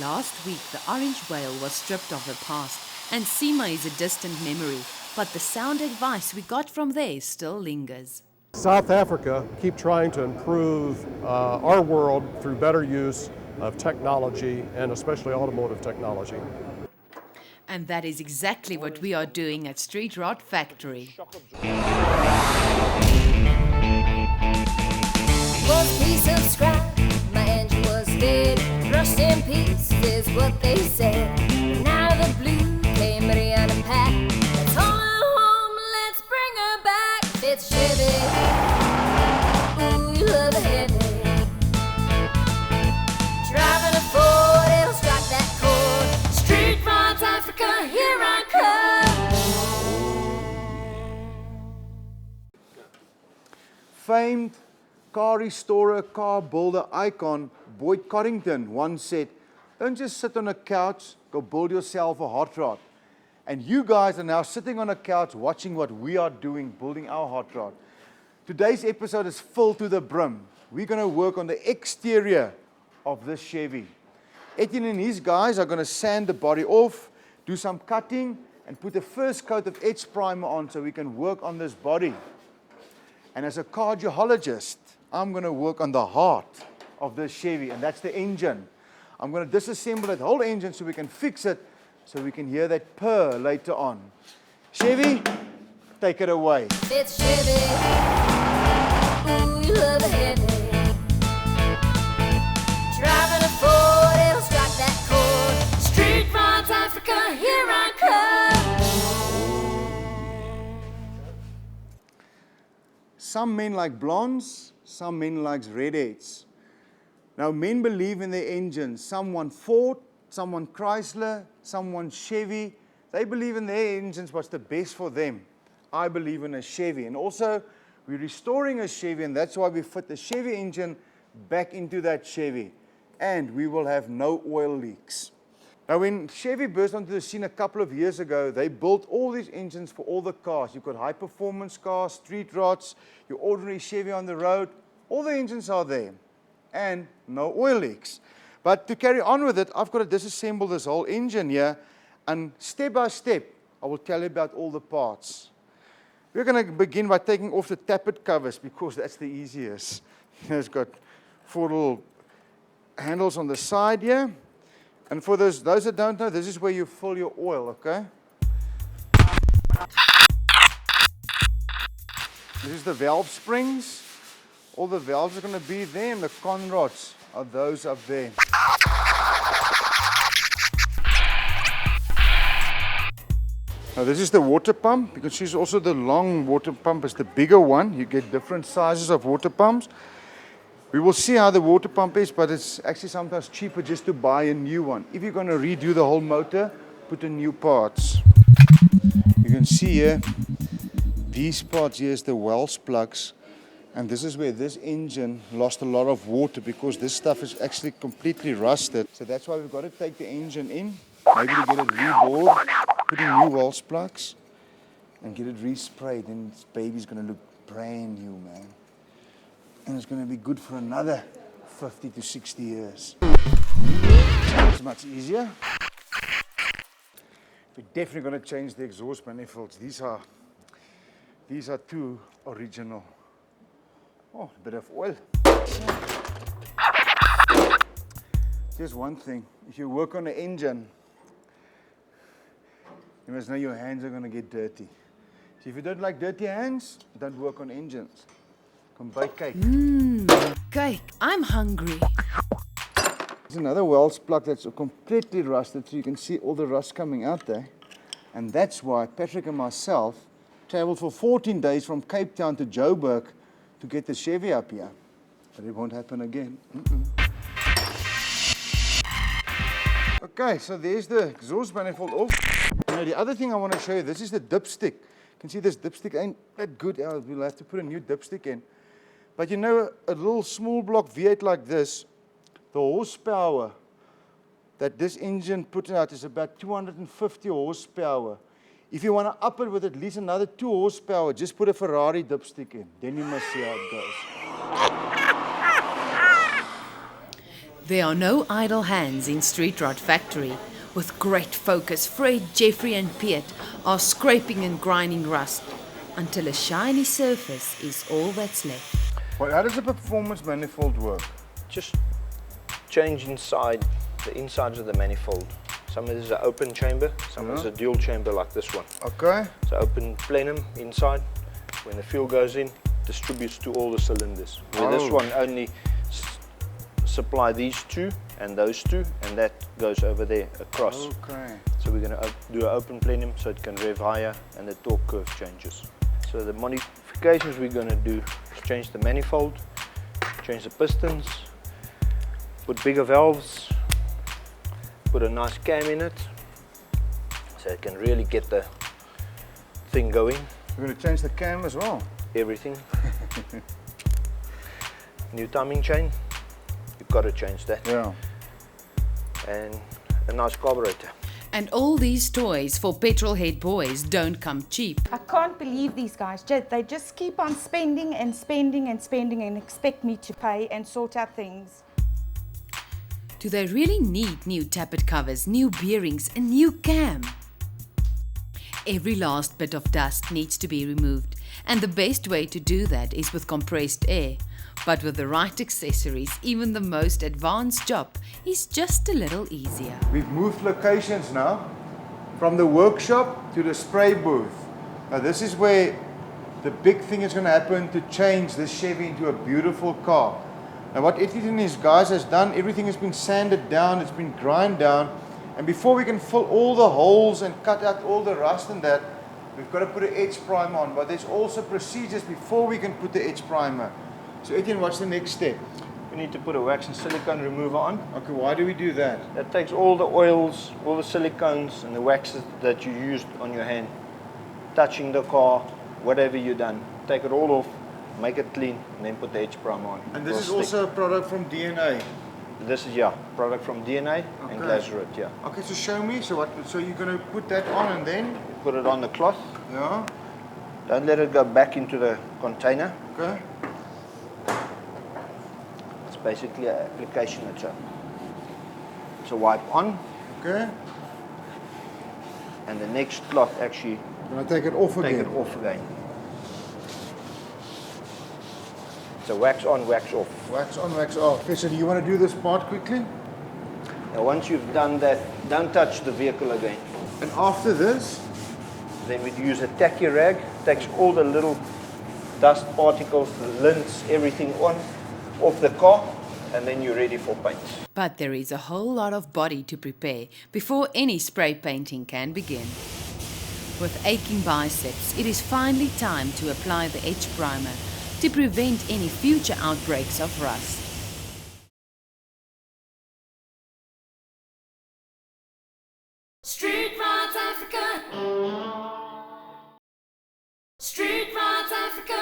Last week, the orange whale was stripped of her past, and SEMA is a distant memory, but the sound advice we got from there still lingers. South Africa keep trying to improve our world through better use of technology and especially automotive technology. And that is exactly what we are doing at Street Rod Factory. Was a piece of scrap, my engine was dead. Crushed in pieces is what they said. Now the blue came Riaan and Pat. Let's haul her home, let's bring her back. It's Chevy, ooh, you love a headache. Driving a Ford, it'll strike that chord. Street Rods Africa, here I come. Famed car restorer, car builder icon Boyd Corrington once said, "Don't just sit on a couch, go build yourself a hot rod." And you guys are now sitting on a couch watching what we are doing, building our hot rod. Today's episode is full to the brim. We're going to work on the exterior of this Chevy. Etienne and his guys are going to sand the body off, do some cutting, and put the first coat of etch primer on so we can work on this body. And as a car geologist, I'm going to work on the heart of this Chevy, and that's the engine. I'm going to disassemble that whole engine so we can fix it, so we can hear that purr later on. Chevy, take it away. It's Chevy, ooh, you love a headache. Driving a Ford, it'll strike that chord. Street Rods Africa, here I come. Some men like blondes, some men like redheads. Now, men believe in their engines. Some want Ford, some want Chrysler, some want Chevy. They believe in their engines, what's the best for them. I believe in a Chevy. And also, we're restoring a Chevy, and that's why we fit the Chevy engine back into that Chevy. And we will have no oil leaks. Now, when Chevy burst onto the scene a couple of years ago, they built all these engines for all the cars. You've got high-performance cars, street rods, your ordinary Chevy on the road. All the engines are there. And no oil leaks. But to carry on with it, I've got to disassemble this whole engine here, and step by step, I will tell you about all the parts. We're going to begin by taking off the tappet covers, because that's the easiest. It's got 4 little handles on the side here. And for those that don't know, this is where you fill your oil, okay? This is the valve springs. All the valves are going to be there, and the con rods are those up there. Now this is the water pump. You can see also the long water pump is the bigger one. You get different sizes of water pumps. We will see how the water pump is, but it's actually sometimes cheaper just to buy a new one. If you're going to redo the whole motor, put in new parts. You can see here, these parts here is the Wells plugs. And this is where this engine lost a lot of water, because this stuff is actually completely rusted. So that's why we've got to take the engine in, maybe to get it rebored, put in new Wells plugs, and get it resprayed. And this baby's going to look brand new, man. And it's going to be good for another 50 to 60 years. It's much easier. We're definitely going to change the exhaust manifolds. These are 2 original. Oh, a bit of oil. Just one thing, if you work on an engine, you must know your hands are going to get dirty. So if you don't like dirty hands, don't work on engines. Come bake cake. Cake, I'm hungry. There's another Wells plug that's completely rusted, so you can see all the rust coming out there. And that's why Patrick and myself traveled for 14 days from Cape Town to Joburg to get the Chevy up here. But it won't happen again. Okay, so there's the exhaust manifold off. Now the other thing I want to show you, this is the dipstick. You can see this dipstick ain't that good. We'll have to put a new dipstick in. But you know, a little small block V8 like this, the horsepower that this engine puts out is about 250 horsepower. If you want to up it with at least another 2 horsepower, just put a Ferrari dipstick in. Then you must see how it goes. There are no idle hands in Street Rod Factory. With great focus, Fred, Jeffrey and Piet are scraping and grinding rust until a shiny surface is all that's left. Well, how does a performance manifold work? Just change inside, the insides of the manifold. Some is an open chamber, some is a dual chamber like this one. Okay. So open plenum inside, when the fuel goes in, distributes to all the cylinders. Where this one only supply these two and those two, and that goes over there across. Okay. So we're going to do an open plenum so it can rev higher and the torque curve changes. So the modifications we're going to do is change the manifold, change the pistons, put bigger valves, put a nice cam in it so it can really get the thing going. We're going to change the cam as well. Everything. New timing chain, you've got to change that. Yeah. And a nice carburetor. And all these toys for petrolhead boys don't come cheap. I can't believe these guys. They just keep on spending and spending and spending and expect me to pay and sort out things. Do they really need new tappet covers, new bearings, and new cam? Every last bit of dust needs to be removed, and the best way to do that is with compressed air. But with the right accessories, even the most advanced job is just a little easier. We've moved locations now from the workshop to the spray booth. Now this is where the big thing is going to happen to change this Chevy into a beautiful car. Now what Etienne and his guys has done, everything has been sanded down, it's been ground down, and before we can fill all the holes and cut out all the rust and that, we've got to put an edge primer on. But there's also procedures before we can put the edge primer. So Etienne, what's the next step? We need to put a wax and silicone remover on. Okay, why do we do that? That takes all the oils, all the silicones and the waxes that you used on your hand, touching the car, whatever you've done. Take it all off, make it clean, and then put the edge primer on. And this is also a product from DNA. This is, yeah, product from DNA and Garforth, yeah. Okay, so show me. So you're going to put that on and then? Put it on the cloth. Yeah. Don't let it go back into the container. Okay. It's basically an application. It's a wipe on, Okay. and the next cloth actually Going to take it off again. take it off again. So wax on, wax off. Wax on, wax off. Okay, so do you want to do this part quickly? Now once you've done that, don't touch the vehicle again. And after this, Then we'd use a tacky rag, takes all the little dust particles, the lints, everything off the car, and then you're ready for paint. But there is a whole lot of body to prepare before any spray painting can begin. With aching biceps, it is finally time to apply the edge primer to prevent any future outbreaks of rust. Street Rods Africa. Street Rods Africa.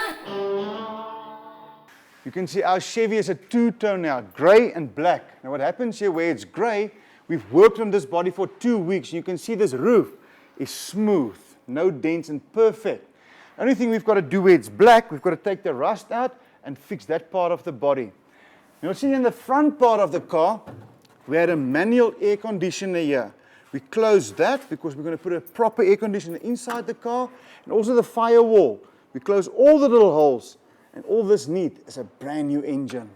you can see our Chevy is a two-tone now, grey and black. Now what happens here where it's grey, we've worked on this body for 2 weeks. You can see this roof is smooth, no dents and perfect. Only thing we've got to do where it's black, we've got to take the rust out and fix that part of the body. You'll see in the front part of the car, we had a manual air conditioner here. We closed that because we're going to put a proper air conditioner inside the car, and also the firewall. We close all the little holes, and all this need is a brand new engine.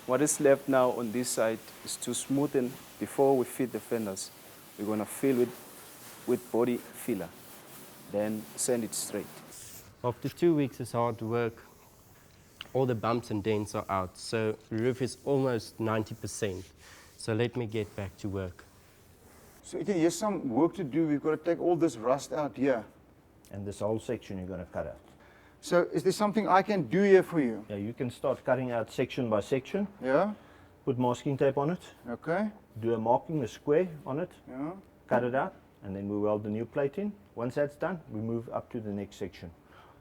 What is left now on this side is to smoothen before we fit the fenders. We're going to fill with body filler, then sand it straight. After 2 weeks of hard work, all the bumps and dents are out, so the roof is almost 90%. So let me get back to work. So here's some work to do. We've got to take all this rust out here. And this whole section you're going to cut out. So is there something I can do here for you? Yeah, you can start cutting out section by section, Yeah? put masking tape on it, Okay? do a marking, a square on it, Yeah? cut it out, and then we weld the new plate in. Once that's done, we move up to the next section.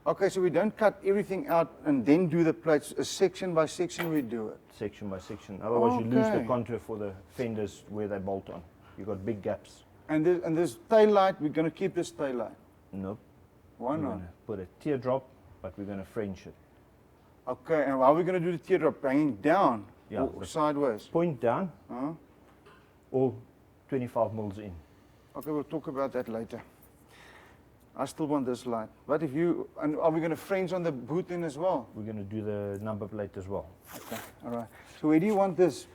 Okay, so we don't cut everything out and then do the plates. Section by section we do it. Section by section. Otherwise you lose the Okay. contour for the fenders where they bolt on. You've got big gaps. And this tail light, we're going to keep this tail light. Nope. Why We're not? going to put a teardrop, but we're going to French it. Okay, and how are we going to do the teardrop? Hanging down? Yeah, Or sideways? point down Huh? or 25 mils in. Okay, we'll talk about that later. I still want this light. But if you, and are we going to French on the boot then as well? We're going to do the number plate as well. Okay, all right. So where do you want this?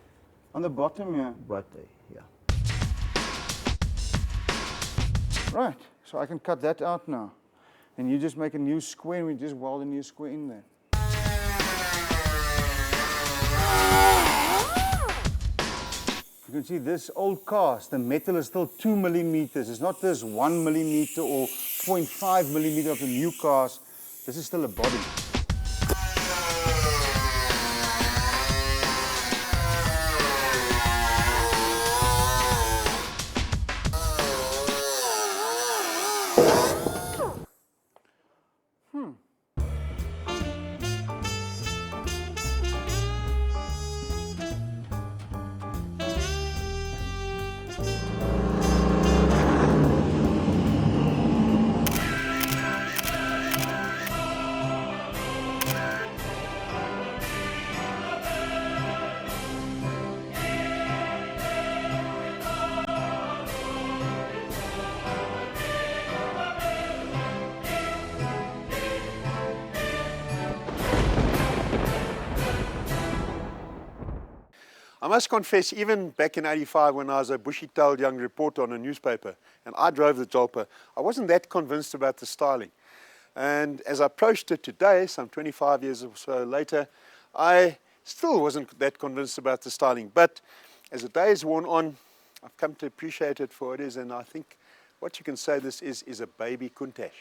On the bottom here? Right there, yeah. Right, so I can cut that out now. And you just make a new square and we just weld a new square in there. You can see this old cast, the metal is still 2 millimeters. It's not this 1 millimeter or 0.5 millimeter of the new cast. This is still a body. I must confess, even back in '85 when I was a bushy-tailed young reporter on a newspaper and I drove the Jalpa, I wasn't that convinced about the styling. And as I approached it today, some 25 years or so later, I still wasn't that convinced about the styling. But as the days worn on, I've come to appreciate it for what it is, and I think what you can say this is a baby Countach.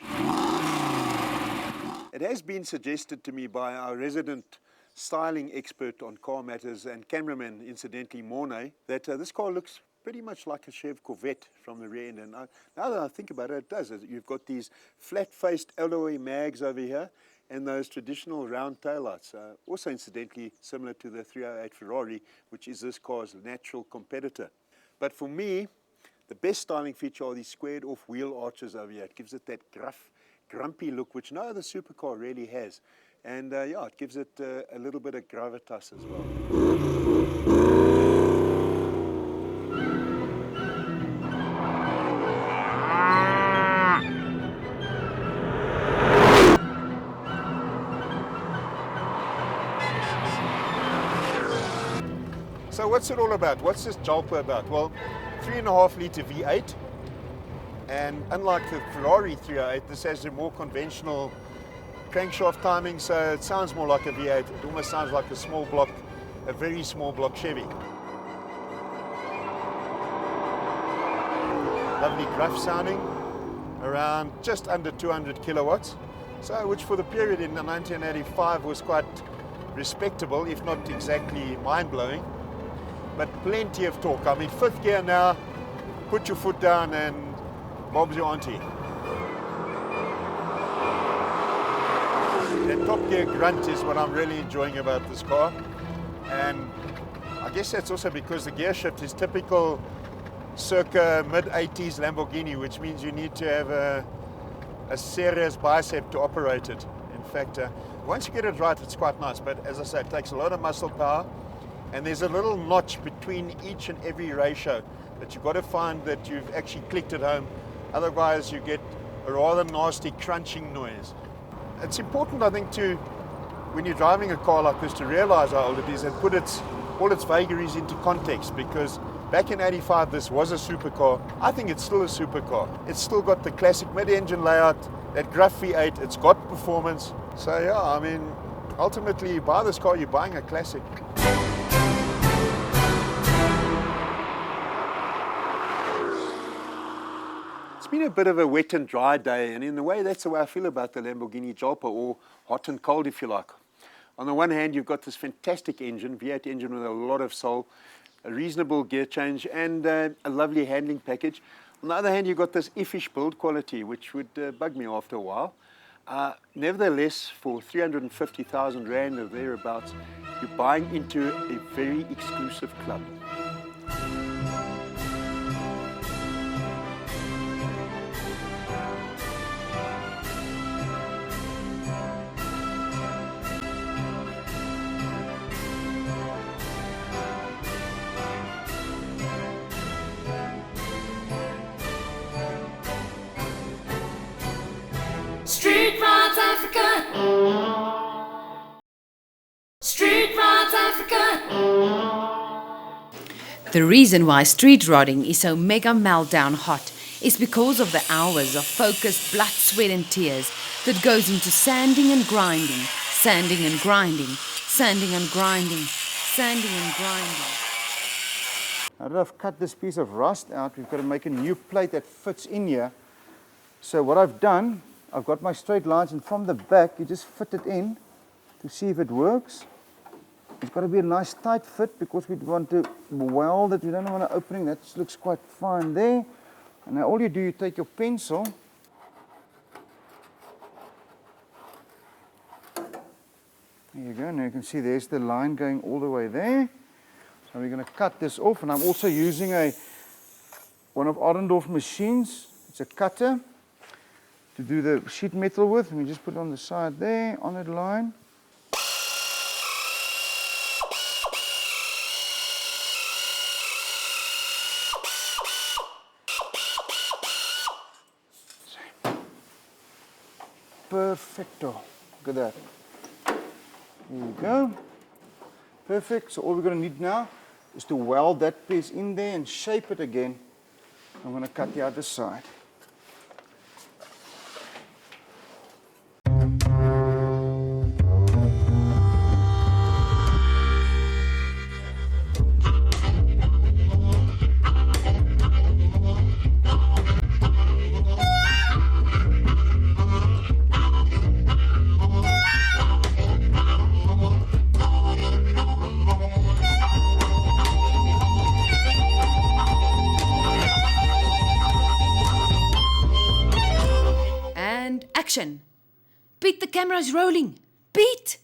It has been suggested to me by our resident styling expert on car matters and cameraman, incidentally, Mornay, that this car looks pretty much like a Chevy Corvette from the rear end. And now that I think about it, it does. You've got these flat-faced alloy mags over here and those traditional round taillights. Also, incidentally, similar to the 308 Ferrari, which is this car's natural competitor. But for me, the best styling feature are these squared-off wheel arches over here. It gives it that gruff, grumpy look, which no other supercar really has. And yeah, it gives it a little bit of gravitas as well. So what's it all about? What's this Jalpa about? Well, 3.5 litre V8. And unlike the Ferrari 308, this has a more conventional crankshaft timing, so it sounds more like a V8. It almost sounds like a small block, a very small block Chevy. Lovely gruff sounding, around just under 200 kilowatts. So, which for the period in 1985 was quite respectable, if not exactly mind-blowing. But plenty of torque. I mean, fifth gear now, put your foot down and Bob's your auntie. That top gear grunt is what I'm really enjoying about this car. And I guess that's also because the gear shift is typical circa mid-80s Lamborghini, which means you need to have a serious bicep to operate it. In fact, once you get it right, it's quite nice. But as I say, it takes a lot of muscle power. And there's a little notch between each and every ratio that you've got to find that you've actually clicked at home. Otherwise, you get a rather nasty crunching noise. It's important, I think, when you're driving a car like this, to realize how old it is and put all its vagaries into context, because back in '85, this was a supercar. I think it's still a supercar. It's still got the classic mid-engine layout, that gruff V8, it's got performance. So yeah, I mean, ultimately, you buy this car, you're buying a classic. It's been a bit of a wet and dry day, and in a way that's the way I feel about the Lamborghini Jalpa, or hot and cold if you like. On the one hand, you've got this fantastic engine, V8 engine with a lot of soul, a reasonable gear change and a lovely handling package. On the other hand, you've got this iffish build quality, which would bug me after a while. Nevertheless, for 350,000 Rand or thereabouts, you're buying into a very exclusive club. Street Rides Africa. Street Rides Africa. The reason why street rodding is so mega meltdown hot is because of the hours of focused blood, sweat and tears that goes into sanding and grinding, sanding and grinding, sanding and grinding, sanding and grinding. Now that I've cut this piece of rust out, we've got to make a new plate that fits in here. So what I've done, I've got my straight lines, and from the back you just fit it in to see if it works. It's got to be a nice tight fit because we want to weld it. We don't want an opening. That looks quite fine there. And now all you do, you take your pencil. There you go. Now you can see there's the line going all the way there. So we're going to cut this off. And I'm also using one of Arendorf's machines. It's a cutter to do the sheet metal with. And we just put it on the side there, on that line. Perfecto. Look at that. There you go. Perfect. So all we're going to need now is to weld that piece in there and shape it again. I'm going to cut the other side. Action! Pete, the camera's rolling! Pete!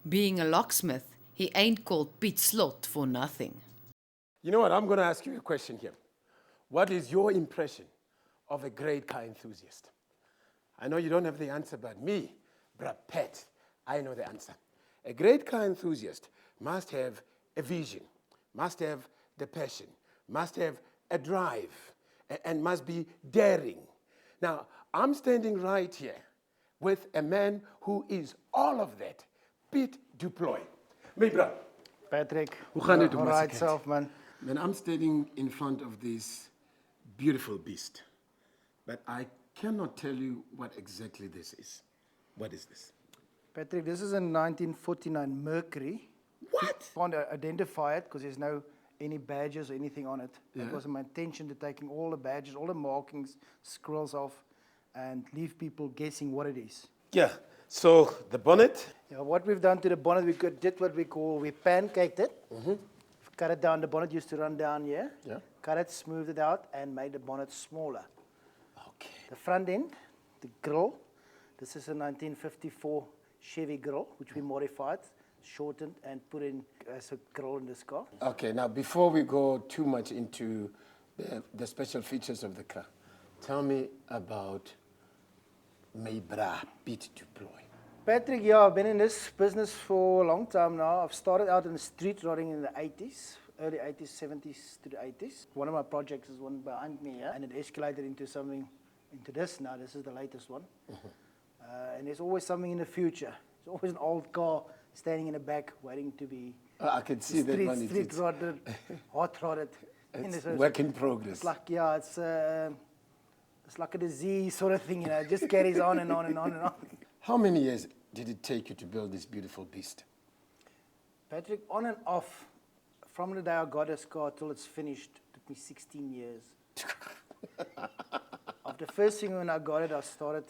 Being a locksmith, he ain't called Pete Slot for nothing. You know what? I'm going to ask you a question here. What is your impression of a great car enthusiast? I know you don't have the answer, but me, bruh, Pat, I know the answer. A great car enthusiast must have a vision, must have the passion, must have a drive, and must be daring. Now, I'm standing right here with a man who is all of that, Piet Duploy. My bro. Patrick, Hoe gaan dit, all right self, man. Man, I'm standing in front of this beautiful beast, but I cannot tell you what exactly this is. What is this? Patrick, this is a 1949 Mercury. What? Can't identify it because there's no any badges or anything on it. Yeah. It was my intention to taking all the badges, all the markings, squirrels off, and leave people guessing what it is. Yeah, so the bonnet. Yeah, what we've done to the bonnet, did what we call, we pancaked it. Mm-hmm. Cut it down, the bonnet used to run down here. Yeah. Cut it, smoothed it out, and made the bonnet smaller. Okay. The front end, the grille, this is a 1954 Chevy grille, which we modified, shortened, and put in as a grille in this car. Okay, now before we go too much into the special features of the car, tell me about my bra, Piet Duploy. Patrick, yeah, I've been in this business for a long time now. I've started out in the street rodding in the 80s, early 80s, 70s to the 80s. One of my projects is one behind me here, and it escalated into something, into this now. This is the latest one. Mm-hmm. And there's always something in the future. There's always an old car standing in the back waiting to be I can see that one. Street rodded, hot rodded. It's work in progress. It's like, yeah, it's like a disease sort of thing, you know. It just carries on and on and on and on. How many years did it take you to build this beautiful beast? Patrick, on and off, from the day I got this car till it's finished, took me 16 years. After the first thing when I got it, I started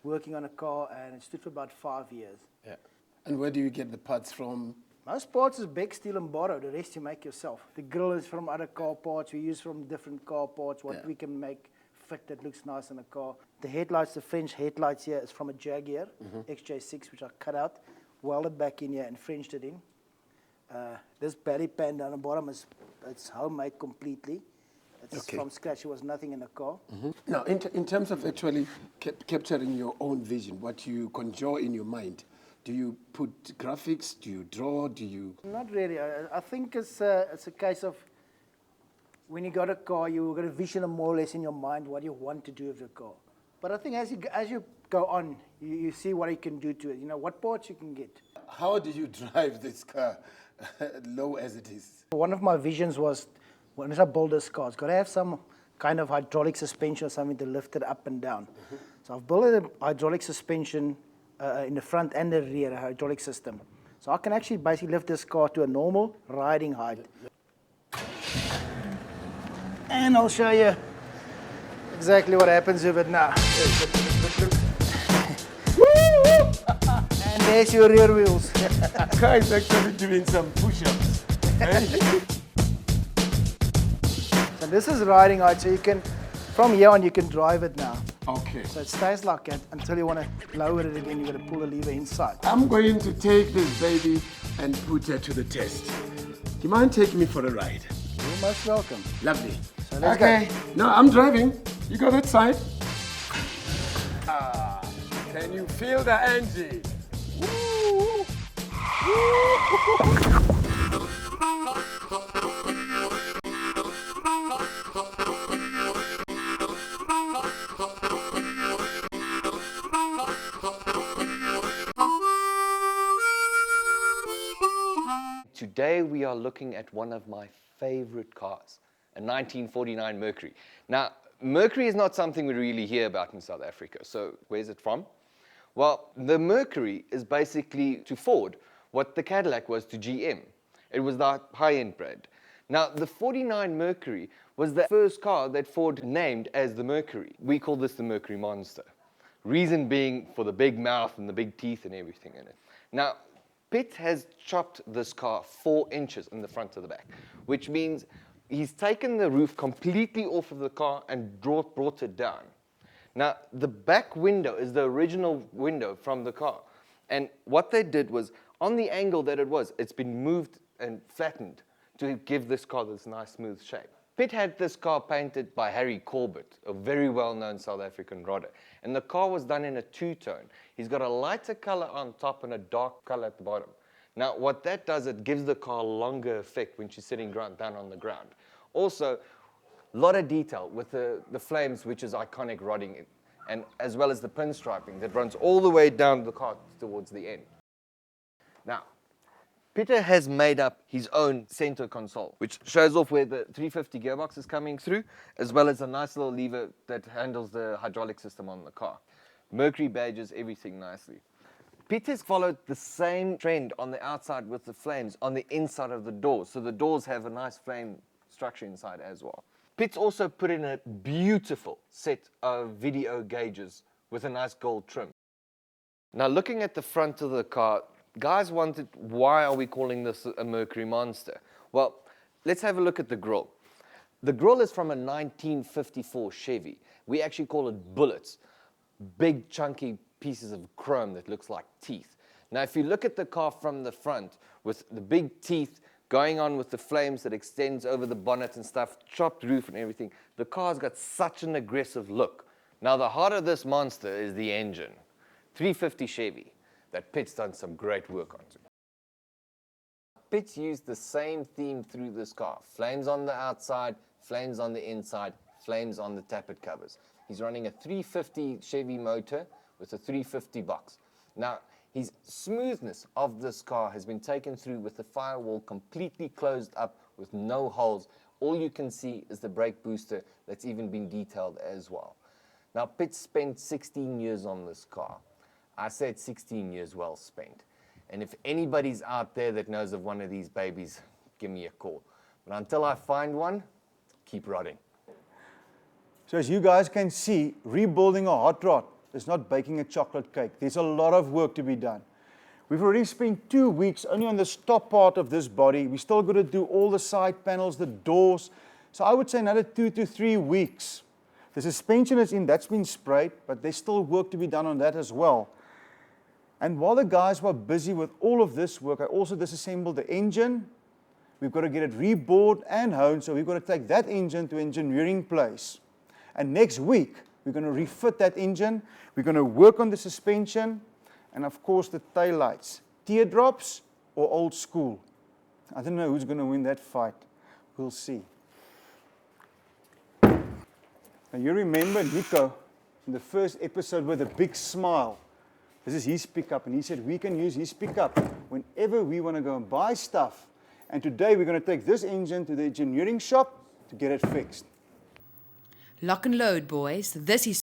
working on a car, and it stood for about 5 years. Yeah. And where do you get the parts from? Most parts is beg, steal, and borrow. The rest you make yourself. The grill is from other car parts. We use from different car parts, what we can make fit that looks nice in a car. The headlights, the French headlights here, is from a Jaguar XJ6, which I cut out, welded back in here, and Frenched it in. This belly pan down the bottom it's homemade completely. It's from scratch. There was nothing in the car. Now, in terms of actually capturing your own vision, what you conjure in your mind, do you put graphics? Do you draw? Do you? Not really. I think it's a case of when you got a car, you've got a vision more or less in your mind what you want to do with the car. But I think as you go on, you see what you can do to it. You know, what parts you can get. How do you drive this car, low as it is? One of my visions was, when I build this car, it's got to have some kind of hydraulic suspension or something to lift it up and down. So I've built a hydraulic suspension in the front and the rear, a hydraulic system. So I can actually basically lift this car to a normal riding height. And I'll show you exactly what happens with it now. And there's your rear wheels. Car is actually doing some push-ups. So this is riding height, so you can, from here on, you can drive it now. Okay. So it stays like that until you want to lower it again. You're going to pull the lever inside. I'm going to take this baby and put her to the test. Do you mind taking me for a ride? You're most welcome. Lovely. So let's Okay. go. No, I'm driving. You go that side. Ah, can you feel the engine? Woo! Today we are looking at one of my favorite cars, a 1949 Mercury. Now, Mercury is not something we really hear about in South Africa, so where's it from? Well, the Mercury is basically to Ford what the Cadillac was to GM. It was the high-end brand. Now, the 49 Mercury was the first car that Ford named as the Mercury. We call this the Mercury Monster. Reason being for the big mouth and the big teeth and everything in it. Now, Pitt has chopped this car 4 inches in the front to the back, which means he's taken the roof completely off of the car and brought it down. Now, the back window is the original window from the car. And what they did was, on the angle that it was, it's been moved and flattened to give this car this nice smooth shape. Pitt had this car painted by Harry Corbett, a very well-known South African rodder. And the car was done in a two-tone. He's got a lighter color on top and a dark color at the bottom. Now, what that does, it gives the car a longer effect when she's sitting down on the ground. Also, a lot of detail with the flames, which is iconic rodding, and as well as the pinstriping that runs all the way down the car towards the end. Now, Peter has made up his own center console, which shows off where the 350 gearbox is coming through, as well as a nice little lever that handles the hydraulic system on the car. Mercury badges, everything nicely. Peter's followed the same trend on the outside with the flames on the inside of the doors, so the doors have a nice flame structure inside as well. Pitt's also put in a beautiful set of video gauges with a nice gold trim. Now, looking at the front of the car, guys wanted, why are we calling this a Mercury Monster? Well, let's have a look at the grille. The grille is from a 1954 Chevy. We actually call it bullets. Big, chunky pieces of chrome that looks like teeth. Now, if you look at the car from the front with the big teeth going on with the flames that extends over the bonnet and stuff, chopped roof and everything, the car's got such an aggressive look. Now, the heart of this monster is the engine. 350 Chevy that Pitt's done some great work on. Pitt's used the same theme through this car. Flames on the outside, flames on the inside, flames on the tappet covers. He's running a 350 Chevy motor with a 350 box. Now, his smoothness of this car has been taken through with the firewall completely closed up with no holes. All you can see is the brake booster that's even been detailed as well. Now, Pitt spent 16 years on this car. I said 16 years well spent. And if anybody's out there that knows of one of these babies, give me a call. But until I find one, keep rodding. So as you guys can see, rebuilding a hot rod is not baking a chocolate cake. There's a lot of work to be done. We've already spent 2 weeks only on the top part of this body. We still got to do all the side panels, the doors. So I would say another 2 to 3 weeks. The suspension is in, that's been sprayed, but there's still work to be done on that as well. And while the guys were busy with all of this work, I also disassembled the engine. We've got to get it rebored and honed, so we've got to take that engine to engineering place. And next week, we're going to refit that engine. We're going to work on the suspension, and of course the taillights. Teardrops or old school? I don't know who's going to win that fight. We'll see. Now you remember Nico, in the first episode with a big smile. This is his pickup, and he said we can use his pickup whenever we want to go and buy stuff. And today we're going to take this engine to the engineering shop to get it fixed. Lock and load, boys. This is